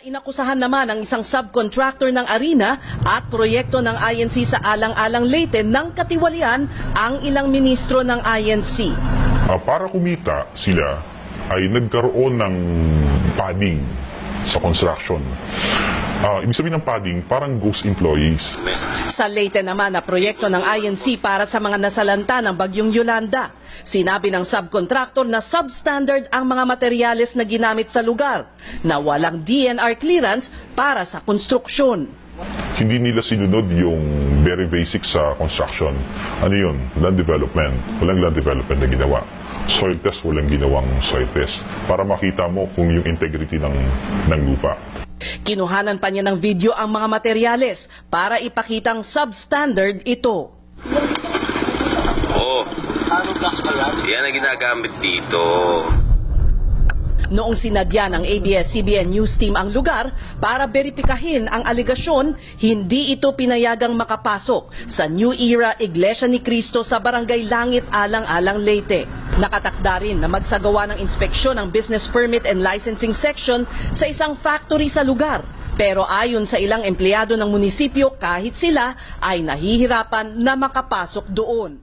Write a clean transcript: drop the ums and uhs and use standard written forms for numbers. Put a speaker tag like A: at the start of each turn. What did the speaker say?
A: Inakusahan naman ang isang subcontractor ng arena at proyekto ng INC sa Alang-Alang Leyte ng katiwalian ang ilang ministro ng INC.
B: Para kumita sila ay nagkaroon ng padding sa construction. Ibig sabihin ng padding, parang ghost employees.
A: Sa Leyte naman na proyekto ng INC para sa mga nasalanta ng Bagyong Yolanda. Sinabi ng subcontractor na substandard ang mga materyales na ginamit sa lugar na walang DNR clearance para sa konstruksyon.
B: Hindi nila sinunod yung very basic sa construction. Ano yun? Land development. Walang land development na ginawa. Soil test, walang ginawang soil test. Para makita mo kung yung integrity ng lupa.
A: Kinuhanan pa niya ng video ang mga materyales para ipakitang substandard ito.
C: Oo. Yan ang ginagamit dito.
A: Noong sinadya ng ABS-CBN News Team ang lugar para beripikahin ang aligasyon, hindi ito pinayagang makapasok sa New Era Iglesia ni Cristo sa Barangay Langit, Alang-Alang, Leyte. Nakatakda rin na magsagawa ng inspeksyon ng Business Permit and Licensing Section sa isang factory sa lugar. Pero ayon sa ilang empleyado ng munisipyo, kahit sila ay nahihirapan na makapasok doon.